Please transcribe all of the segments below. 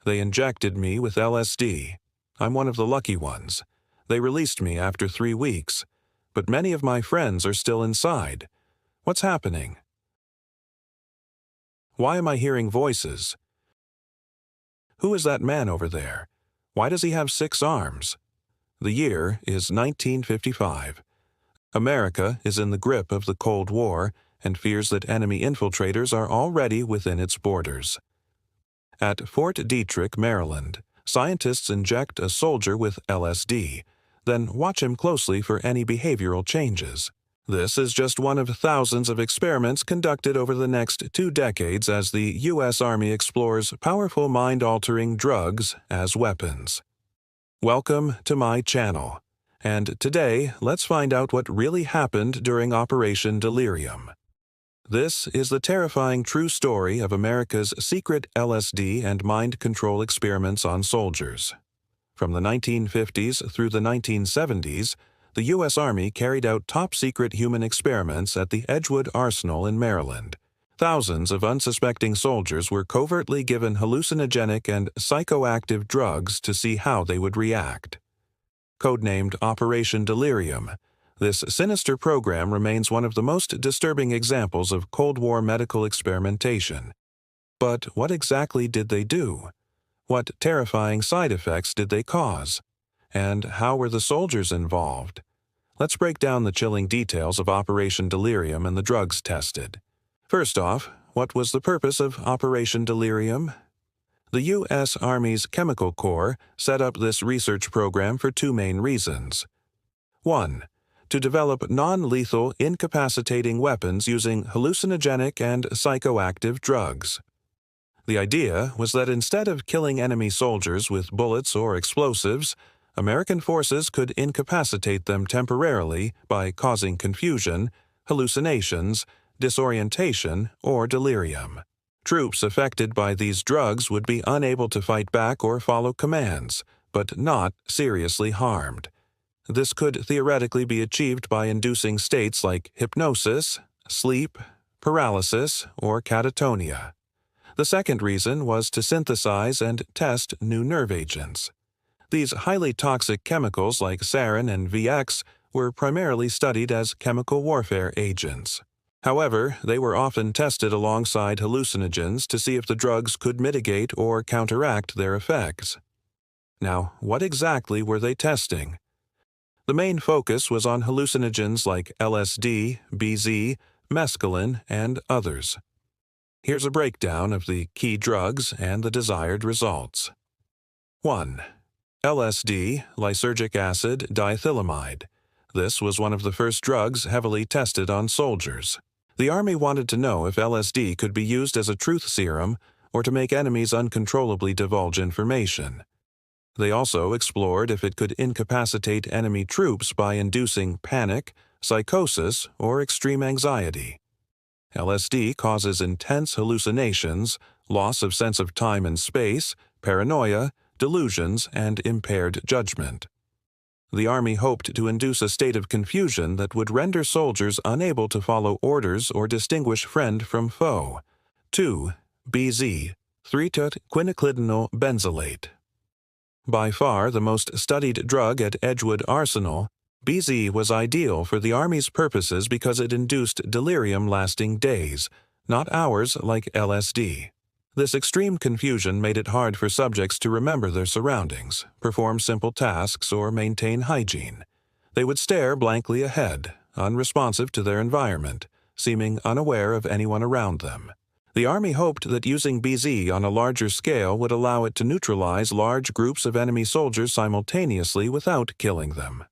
They injected me with LSD. I'm one of the lucky ones. They released me after 3 weeks, but many of my friends are still inside. What's happening? Why am I hearing voices? Who is that man over there? Why does he have 6 arms? The year is 1955. America is in the grip of the Cold War and fears that enemy infiltrators are already within its borders. At Fort Detrick, Maryland, scientists inject a soldier with LSD, then watch him closely for any behavioral changes. This is just one of thousands of experiments conducted over the next 2 decades as the U.S. Army explores powerful mind-altering drugs as weapons. Welcome to my channel, and today let's find out what really happened during Operation Delirium. This is the terrifying true story of America's secret LSD and mind control experiments on soldiers. From the 1950s through the 1970s, the U.S. Army carried out top-secret human experiments at the Edgewood Arsenal in Maryland. Thousands of unsuspecting soldiers were covertly given hallucinogenic and psychoactive drugs to see how they would react. Codenamed Operation Delirium, this sinister program remains one of the most disturbing examples of Cold War medical experimentation. But what exactly did they do? What terrifying side effects did they cause? And how were the soldiers involved? Let's break down the chilling details of Operation Delirium and the drugs tested. First off, what was the purpose of Operation Delirium? The U.S. Army's Chemical Corps set up this research program for 2 main reasons. 1. To develop non-lethal, incapacitating weapons using hallucinogenic and psychoactive drugs. The idea was that instead of killing enemy soldiers with bullets or explosives, American forces could incapacitate them temporarily by causing confusion, hallucinations, disorientation, or delirium. Troops affected by these drugs would be unable to fight back or follow commands, but not seriously harmed. This could theoretically be achieved by inducing states like hypnosis, sleep, paralysis, or catatonia. The second reason was to synthesize and test new nerve agents. These highly toxic chemicals like sarin and VX were primarily studied as chemical warfare agents. However, they were often tested alongside hallucinogens to see if the drugs could mitigate or counteract their effects. Now, what exactly were they testing? The main focus was on hallucinogens like LSD, BZ, mescaline, and others. Here's a breakdown of the key drugs and the desired results. 1. LSD, lysergic acid diethylamide. This was one of the first drugs heavily tested on soldiers. The Army wanted to know if LSD could be used as a truth serum or to make enemies uncontrollably divulge information. They also explored if it could incapacitate enemy troops by inducing panic, psychosis, or extreme anxiety. LSD causes intense hallucinations, loss of sense of time and space, paranoia, delusions, and impaired judgment. The Army hoped to induce a state of confusion that would render soldiers unable to follow orders or distinguish friend from foe. 2. BZ, 3-quinaclidinyl benzylate. By far the most studied drug at Edgewood Arsenal, BZ was ideal for the Army's purposes because it induced delirium lasting days, not hours like LSD. This extreme confusion made it hard for subjects to remember their surroundings, perform simple tasks, or maintain hygiene. They would stare blankly ahead, unresponsive to their environment, seeming unaware of anyone around them. The Army hoped that using BZ on a larger scale would allow it to neutralize large groups of enemy soldiers simultaneously without killing them.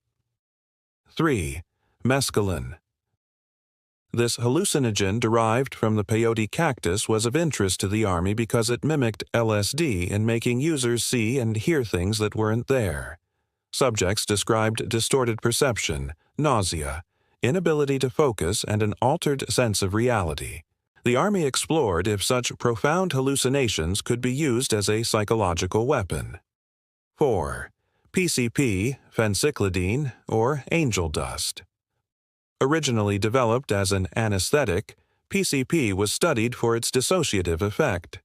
3. Mescaline. This hallucinogen derived from the peyote cactus was of interest to the Army because it mimicked LSD in making users see and hear things that weren't there. Subjects described distorted perception, nausea, inability to focus, and an altered sense of reality. The Army explored if such profound hallucinations could be used as a psychological weapon. 4. PCP, phencyclidine, or angel dust. Originally developed as an anesthetic, PCP was studied for its dissociative effect.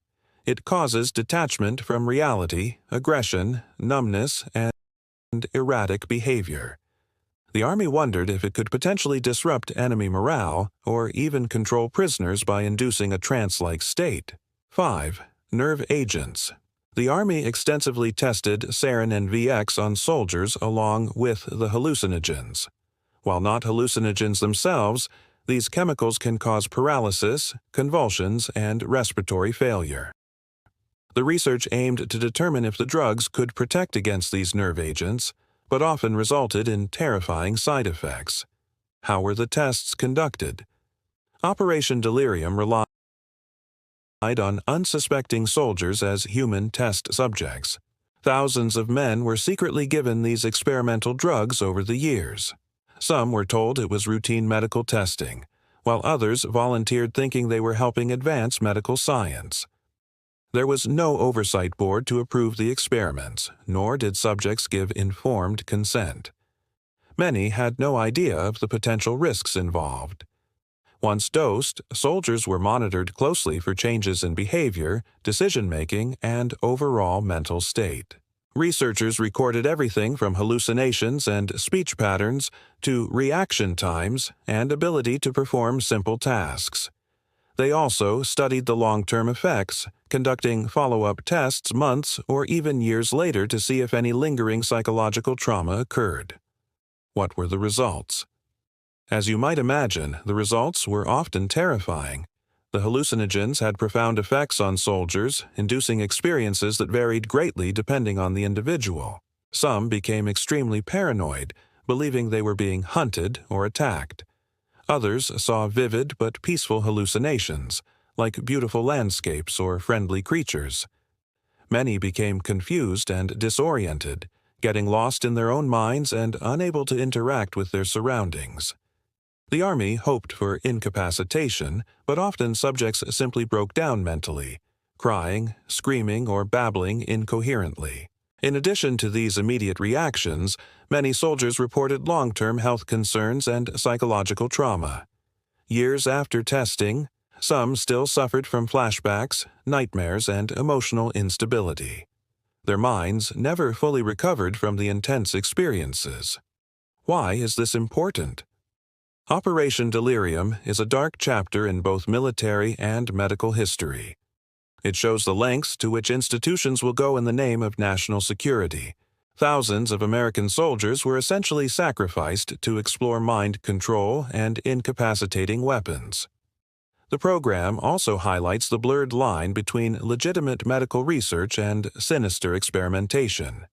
It causes detachment from reality, aggression, numbness, and erratic behavior. The Army wondered if it could potentially disrupt enemy morale or even control prisoners by inducing a trance-like state. 5. Nerve agents. The Army extensively tested sarin and VX on soldiers along with the hallucinogens. While not hallucinogens themselves, these chemicals can cause paralysis, convulsions, and respiratory failure. The research aimed to determine if the drugs could protect against these nerve agents, but often resulted in terrifying side effects. How were the tests conducted? Operation Delirium relied on unsuspecting soldiers as human test subjects. Thousands of men were secretly given these experimental drugs over the years. Some were told it was routine medical testing, while others volunteered thinking they were helping advance medical science. There was no oversight board to approve the experiments, nor did subjects give informed consent. Many had no idea of the potential risks involved. Once dosed, soldiers were monitored closely for changes in behavior, decision-making, and overall mental state. Researchers recorded everything from hallucinations and speech patterns to reaction times and ability to perform simple tasks. They also studied the long-term effects, conducting follow-up tests months or even years later to see if any lingering psychological trauma occurred. What were the results? As you might imagine, the results were often terrifying. The hallucinogens had profound effects on soldiers, inducing experiences that varied greatly depending on the individual. Some became extremely paranoid, believing they were being hunted or attacked. Others saw vivid but peaceful hallucinations, like beautiful landscapes or friendly creatures. Many became confused and disoriented, getting lost in their own minds and unable to interact with their surroundings. The Army hoped for incapacitation, but often subjects simply broke down mentally, crying, screaming, or babbling incoherently. In addition to these immediate reactions, many soldiers reported long-term health concerns and psychological trauma. Years after testing, some still suffered from flashbacks, nightmares, and emotional instability. Their minds never fully recovered from the intense experiences. Why is this important? Operation Delirium is a dark chapter in both military and medical history. It shows the lengths to which institutions will go in the name of national security. Thousands of American soldiers were essentially sacrificed to explore mind control and incapacitating weapons. The program also highlights the blurred line between legitimate medical research and sinister experimentation.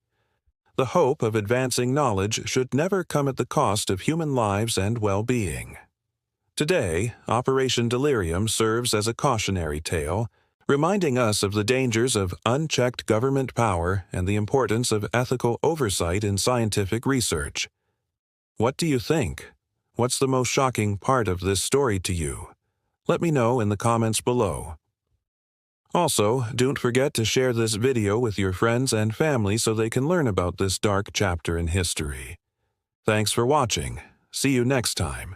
The hope of advancing knowledge should never come at the cost of human lives and well-being. Today, Operation Delirium serves as a cautionary tale, reminding us of the dangers of unchecked government power and the importance of ethical oversight in scientific research. What do you think? What's the most shocking part of this story to you? Let me know in the comments below. Also, don't forget to share this video with your friends and family so they can learn about this dark chapter in history. Thanks for watching. See you next time.